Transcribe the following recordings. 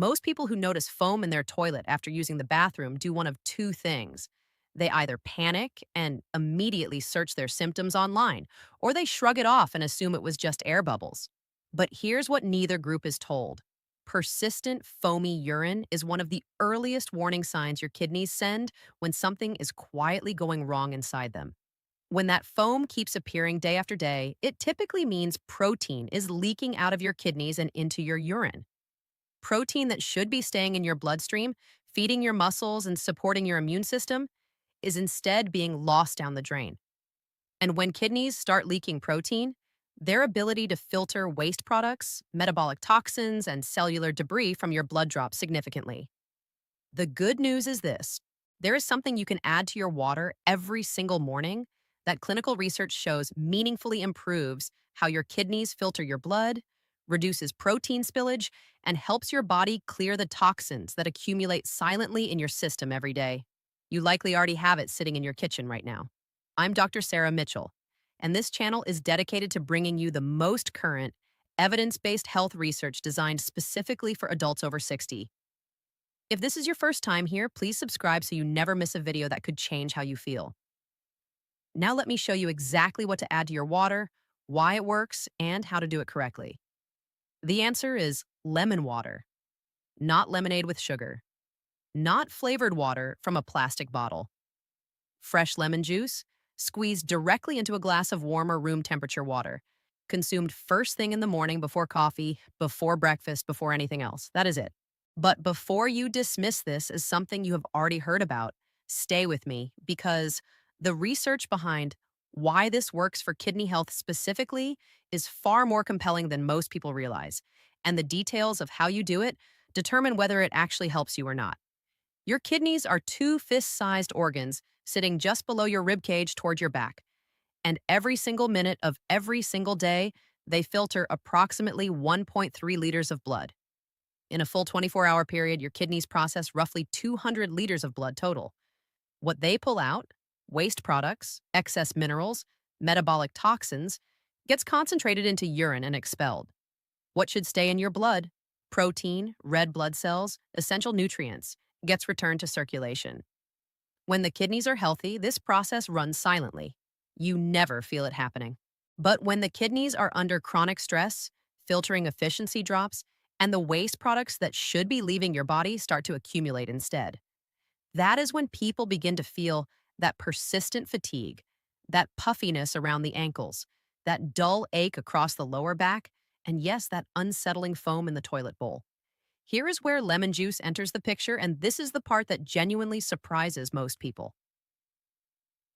Most people who notice foam in their toilet after using the bathroom do one of two things. They either panic and immediately search their symptoms online, or they shrug it off and assume it was just air bubbles. But here's what neither group is told. Persistent foamy urine is one of the earliest warning signs your kidneys send when something is quietly going wrong inside them. When that foam keeps appearing day after day, it typically means protein is leaking out of your kidneys and into your urine. Protein that should be staying in your bloodstream, feeding your muscles and supporting your immune system, is instead being lost down the drain. And when kidneys start leaking protein, their ability to filter waste products, metabolic toxins, and cellular debris from your blood drops significantly. The good news is this: there is something you can add to your water every single morning that clinical research shows meaningfully improves how your kidneys filter your blood, reduces protein spillage, and helps your body clear the toxins that accumulate silently in your system every day. You likely already have it sitting in your kitchen right now. I'm Dr. Sarah Mitchell, and this channel is dedicated to bringing you the most current, evidence-based health research designed specifically for adults over 60. If this is your first time here, please subscribe so you never miss a video that could change how you feel. Now let me show you exactly what to add to your water, why it works, and how to do it correctly. The answer is lemon water, not lemonade with sugar, not flavored water from a plastic bottle. Fresh lemon juice, squeezed directly into a glass of warm or room temperature water, consumed first thing in the morning before coffee, before breakfast, before anything else. That is it. But before you dismiss this as something you have already heard about, stay with me, because the research behind why this works for kidney health specifically is far more compelling than most people realize, and the details of how you do it determine whether it actually helps you or not. Your kidneys are two fist-sized organs sitting just below your rib cage toward your back, and every single minute of every single day, they filter approximately 1.3 liters of blood. In a full 24-hour period, your kidneys process roughly 200 liters of blood total. What they pull out, waste products, excess minerals, metabolic toxins, gets concentrated into urine and expelled. What should stay in your blood, protein, red blood cells, essential nutrients, gets returned to circulation. When the kidneys are healthy, this process runs silently. You never feel it happening. But when the kidneys are under chronic stress, filtering efficiency drops, and the waste products that should be leaving your body start to accumulate instead. That is when people begin to feel that persistent fatigue, that puffiness around the ankles, that dull ache across the lower back, and yes, that unsettling foam in the toilet bowl. Here is where lemon juice enters the picture, and this is the part that genuinely surprises most people.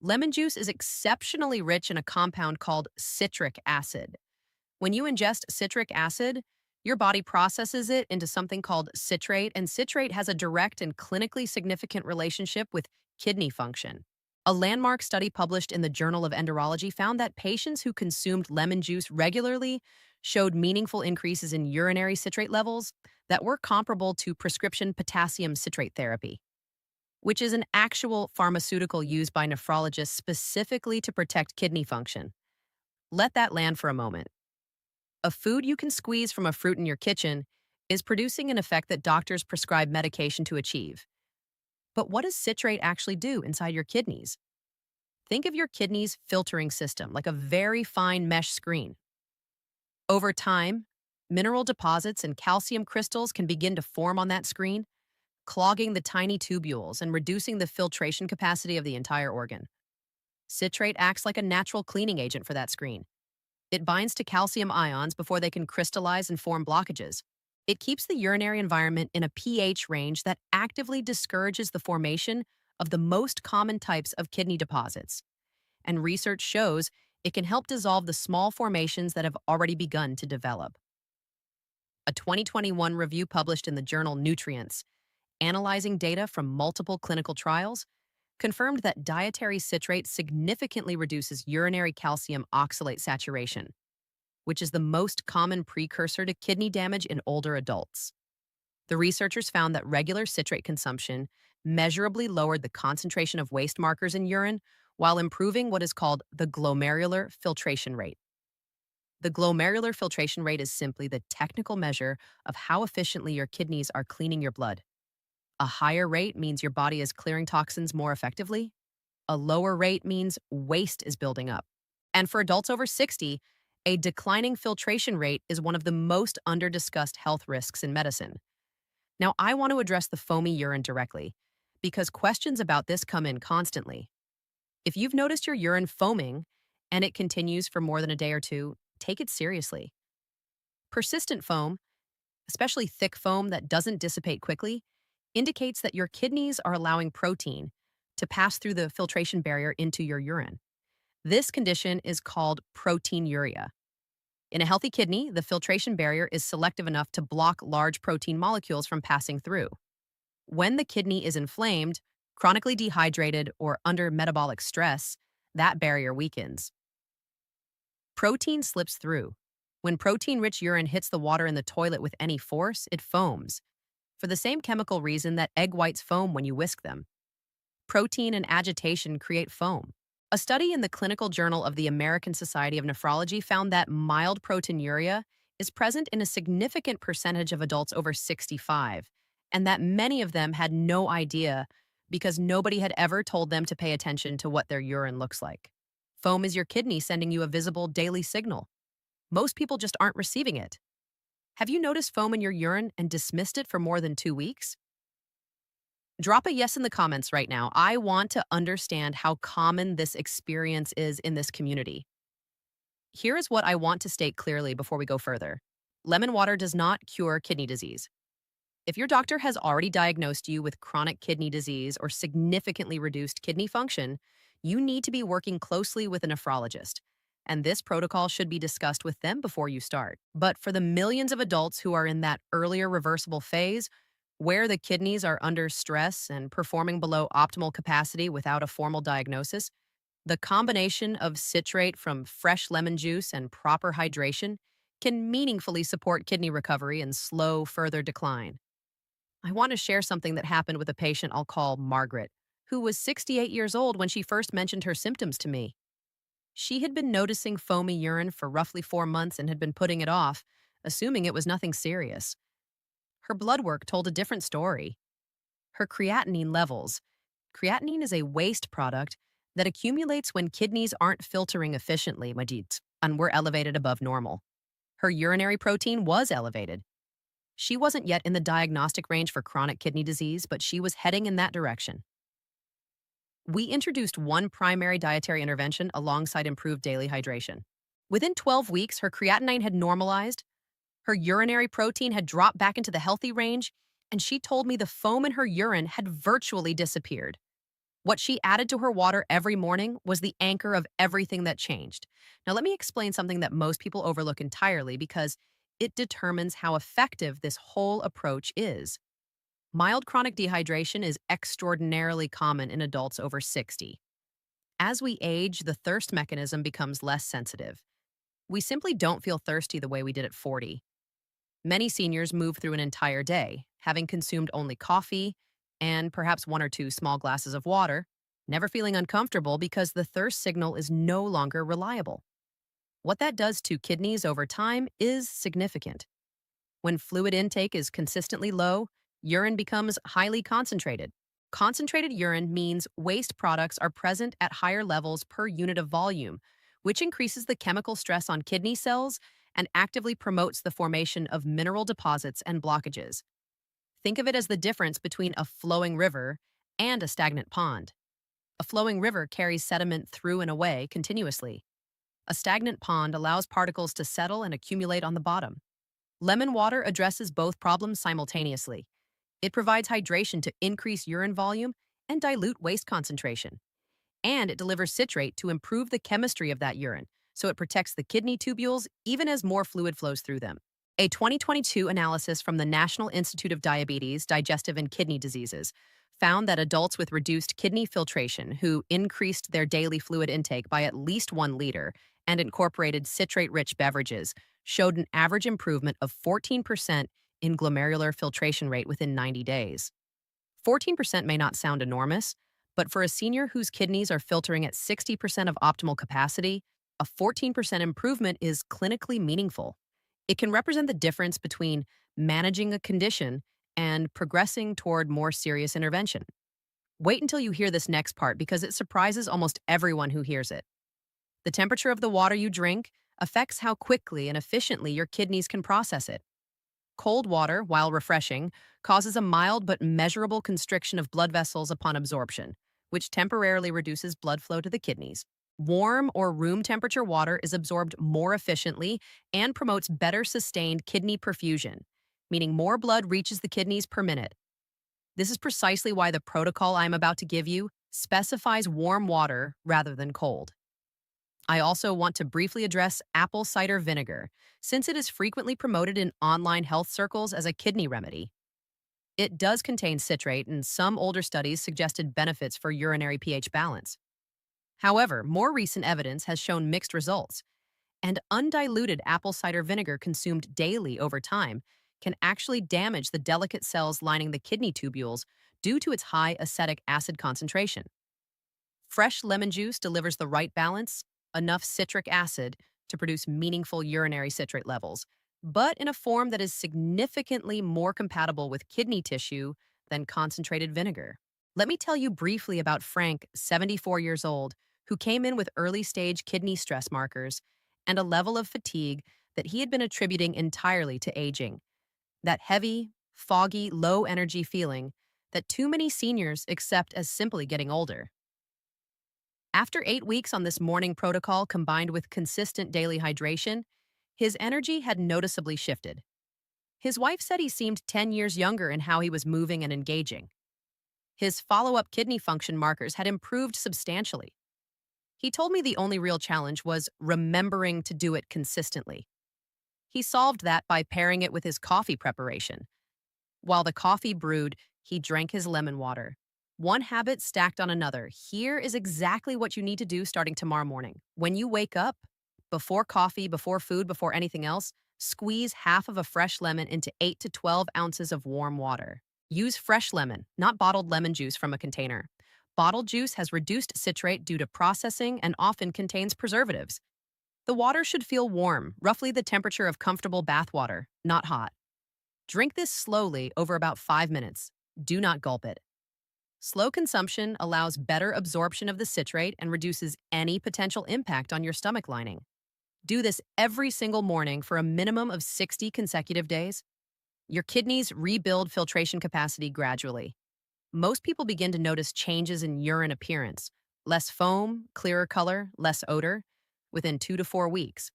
Lemon juice is exceptionally rich in a compound called citric acid. When you ingest citric acid, your body processes it into something called citrate, and citrate has a direct and clinically significant relationship with kidney function. A landmark study published in the Journal of Endourology found that patients who consumed lemon juice regularly showed meaningful increases in urinary citrate levels that were comparable to prescription potassium citrate therapy, which is an actual pharmaceutical used by nephrologists specifically to protect kidney function. Let that land for a moment. A food you can squeeze from a fruit in your kitchen is producing an effect that doctors prescribe medication to achieve. But what does citrate actually do inside your kidneys? Think of your kidneys' filtering system like a very fine mesh screen. Over time, mineral deposits and calcium crystals can begin to form on that screen, clogging the tiny tubules and reducing the filtration capacity of the entire organ. Citrate acts like a natural cleaning agent for that screen. It binds to calcium ions before they can crystallize and form blockages. It keeps the urinary environment in a pH range that actively discourages the formation of the most common types of kidney deposits. And research shows it can help dissolve the small formations that have already begun to develop. A 2021 review published in the journal Nutrients, analyzing data from multiple clinical trials, confirmed that dietary citrate significantly reduces urinary calcium oxalate saturation, which is the most common precursor to kidney damage in older adults. The researchers found that regular citrate consumption measurably lowered the concentration of waste markers in urine while improving what is called the glomerular filtration rate. The glomerular filtration rate is simply the technical measure of how efficiently your kidneys are cleaning your blood. A higher rate means your body is clearing toxins more effectively. A lower rate means waste is building up. And for adults over 60, a declining filtration rate is one of the most underdiscussed health risks in medicine. Now, I want to address the foamy urine directly because questions about this come in constantly. If you've noticed your urine foaming and it continues for more than a day or two, take it seriously. Persistent foam, especially thick foam that doesn't dissipate quickly, indicates that your kidneys are allowing protein to pass through the filtration barrier into your urine. This condition is called proteinuria. In a healthy kidney, the filtration barrier is selective enough to block large protein molecules from passing through. When the kidney is inflamed, chronically dehydrated, or under metabolic stress, that barrier weakens. Protein slips through. When protein-rich urine hits the water in the toilet with any force, it foams, for the same chemical reason that egg whites foam when you whisk them. Protein and agitation create foam. A study in the Clinical Journal of the American Society of Nephrology found that mild proteinuria is present in a significant percentage of adults over 65, and that many of them had no idea because nobody had ever told them to pay attention to what their urine looks like. Foam is your kidney sending you a visible daily signal. Most people just aren't receiving it. Have you noticed foam in your urine and dismissed it for more than 2 weeks? Drop a yes in the comments right now. I want to understand how common this experience is in this community. Here is what I want to state clearly before we go further. Lemon water does not cure kidney disease. If your doctor has already diagnosed you with chronic kidney disease or significantly reduced kidney function, you need to be working closely with a nephrologist, and this protocol should be discussed with them before you start. But for the millions of adults who are in that earlier reversible phase, where the kidneys are under stress and performing below optimal capacity without a formal diagnosis, the combination of citrate from fresh lemon juice and proper hydration can meaningfully support kidney recovery and slow further decline. I want to share something that happened with a patient I'll call Margaret, who was 68 years old when she first mentioned her symptoms to me. She had been noticing foamy urine for roughly 4 months and had been putting it off, assuming it was nothing serious. Her blood work told a different story. Her creatinine levels. Creatinine is a waste product that accumulates when kidneys aren't filtering efficiently, and were elevated above normal. Her urinary protein was elevated. She wasn't yet in the diagnostic range for chronic kidney disease, but she was heading in that direction. We introduced one primary dietary intervention alongside improved daily hydration. Within 12 weeks, her creatinine had normalized, her urinary protein had dropped back into the healthy range, and she told me the foam in her urine had virtually disappeared. What she added to her water every morning was the anchor of everything that changed. Now, let me explain something that most people overlook entirely because it determines how effective this whole approach is. Mild chronic dehydration is extraordinarily common in adults over 60. As we age, the thirst mechanism becomes less sensitive. We simply don't feel thirsty the way we did at 40. Many seniors move through an entire day, having consumed only coffee and perhaps 1 or 2 small glasses of water, never feeling uncomfortable because the thirst signal is no longer reliable. What that does to kidneys over time is significant. When fluid intake is consistently low, urine becomes highly concentrated. Concentrated urine means waste products are present at higher levels per unit of volume, which increases the chemical stress on kidney cells and actively promotes the formation of mineral deposits and blockages. Think of it as the difference between a flowing river and a stagnant pond. A flowing river carries sediment through and away continuously. A stagnant pond allows particles to settle and accumulate on the bottom. Lemon water addresses both problems simultaneously. It provides hydration to increase urine volume and dilute waste concentration. And it delivers citrate to improve the chemistry of that urine, so it protects the kidney tubules even as more fluid flows through them. A 2022 analysis from the National Institute of Diabetes, Digestive, and Kidney Diseases found that adults with reduced kidney filtration who increased their daily fluid intake by at least 1 liter and incorporated citrate-rich beverages showed an average improvement of 14% in glomerular filtration rate within 90 days. 14% may not sound enormous, but for a senior whose kidneys are filtering at 60% of optimal capacity, A 14% improvement is clinically meaningful. It can represent the difference between managing a condition and progressing toward more serious intervention. Wait until you hear this next part because it surprises almost everyone who hears it. The temperature of the water you drink affects how quickly and efficiently your kidneys can process it. Cold water, while refreshing, causes a mild but measurable constriction of blood vessels upon absorption, which temporarily reduces blood flow to the kidneys. Warm or room temperature water is absorbed more efficiently and promotes better sustained kidney perfusion, meaning more blood reaches the kidneys per minute. This is precisely why the protocol I'm about to give you specifies warm water rather than cold. I also want to briefly address apple cider vinegar, since it is frequently promoted in online health circles as a kidney remedy. It does contain citrate, and some older studies suggested benefits for urinary pH balance. However, more recent evidence has shown mixed results, and undiluted apple cider vinegar consumed daily over time can actually damage the delicate cells lining the kidney tubules due to its high acetic acid concentration. Fresh lemon juice delivers the right balance, enough citric acid to produce meaningful urinary citrate levels, but in a form that is significantly more compatible with kidney tissue than concentrated vinegar. Let me tell you briefly about Frank, 74 years old, who came in with early-stage kidney stress markers and a level of fatigue that he had been attributing entirely to aging. That heavy, foggy, low-energy feeling that too many seniors accept as simply getting older. After 8 weeks on this morning protocol combined with consistent daily hydration, his energy had noticeably shifted. His wife said he seemed 10 years younger in how he was moving and engaging. His follow-up kidney function markers had improved substantially. He told me the only real challenge was remembering to do it consistently. He solved that by pairing it with his coffee preparation. While the coffee brewed, he drank his lemon water. One habit stacked on another. Here is exactly what you need to do starting tomorrow morning. When you wake up, before coffee, before food, before anything else, squeeze half of a fresh lemon into 8 to 12 ounces of warm water. Use fresh lemon, not bottled lemon juice from a container. Bottled juice has reduced citrate due to processing and often contains preservatives. The water should feel warm, roughly the temperature of comfortable bath water, not hot. Drink this slowly over about 5 minutes. Do not gulp it. Slow consumption allows better absorption of the citrate and reduces any potential impact on your stomach lining. Do this every single morning for a minimum of 60 consecutive days. Your kidneys rebuild filtration capacity gradually. Most people begin to notice changes in urine appearance, less foam, clearer color, less odor, within 2 to 4 weeks.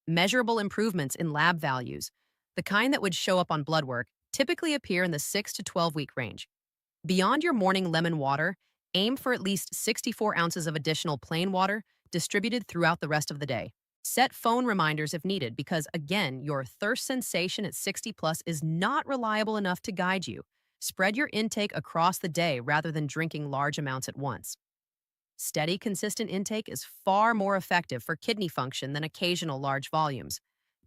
Measurable improvements in lab values, the kind that would show up on blood work, typically appear in the 6 to 12-week range. Beyond your morning lemon water, aim for at least 64 ounces of additional plain water distributed throughout the rest of the day. Set phone reminders if needed because, again, your thirst sensation at 60 plus is not reliable enough to guide you. Spread your intake across the day rather than drinking large amounts at once. Steady, consistent intake is far more effective for kidney function than occasional large volumes.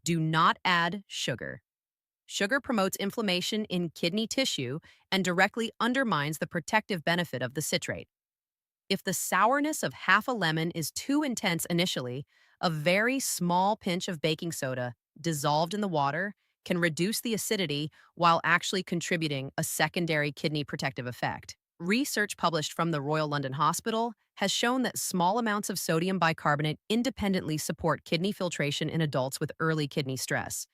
Do not add sugar. Sugar promotes inflammation in kidney tissue and directly undermines the protective benefit of the citrate. If the sourness of half a lemon is too intense initially, a very small pinch of baking soda dissolved in the water can reduce the acidity while actually contributing a secondary kidney protective effect. Research published from the Royal London Hospital has shown that small amounts of sodium bicarbonate independently support kidney filtration in adults with early kidney stress.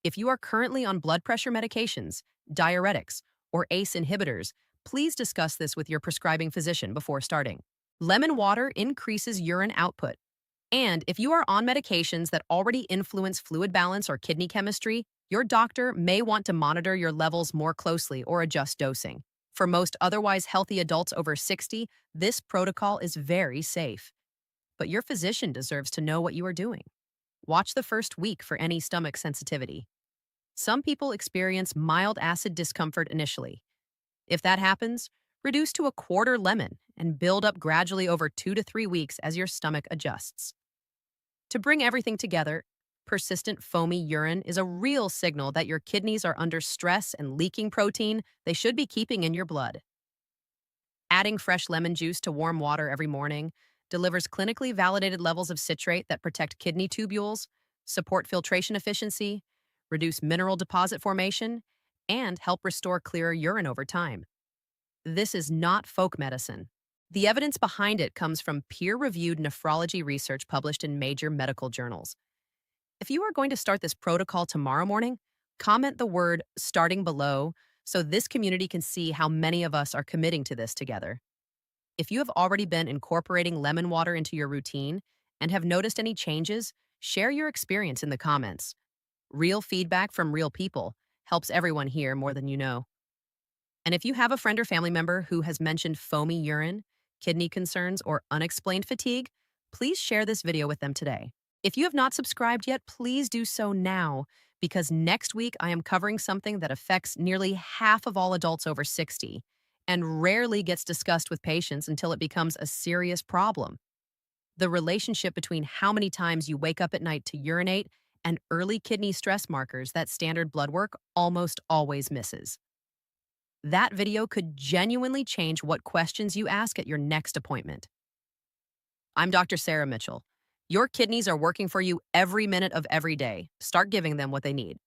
If you are currently on blood pressure medications, diuretics, or ACE inhibitors, please discuss this with your prescribing physician before starting. Lemon water increases urine output. And if you are on medications that already influence fluid balance or kidney chemistry, your doctor may want to monitor your levels more closely or adjust dosing. For most otherwise healthy adults over 60, this protocol is very safe. But your physician deserves to know what you are doing. Watch the first week for any stomach sensitivity. Some people experience mild acid discomfort initially. If that happens, reduce to a quarter lemon and build up gradually over 2 to 3 weeks as your stomach adjusts. To bring everything together, persistent foamy urine is a real signal that your kidneys are under stress and leaking protein they should be keeping in your blood. Adding fresh lemon juice to warm water every morning, delivers clinically validated levels of citrate that protect kidney tubules, support filtration efficiency, reduce mineral deposit formation, and help restore clearer urine over time. This is not folk medicine. The evidence behind it comes from peer-reviewed nephrology research published in major medical journals. If you are going to start this protocol tomorrow morning, comment the word starting below so this community can see how many of us are committing to this together. If you have already been incorporating lemon water into your routine and have noticed any changes, share your experience in the comments. Real feedback from real people helps everyone hear more than you know. And if you have a friend or family member who has mentioned foamy urine, kidney concerns, or unexplained fatigue, please share this video with them today. If you have not subscribed yet, please do so now, because next week I am covering something that affects nearly half of all adults over 60 and rarely gets discussed with patients until it becomes a serious problem. The relationship between how many times you wake up at night to urinate and early kidney stress markers that standard blood work almost always misses. That video could genuinely change what questions you ask at your next appointment. I'm Dr. Sarah Mitchell. Your kidneys are working for you every minute of every day. Start giving them what they need.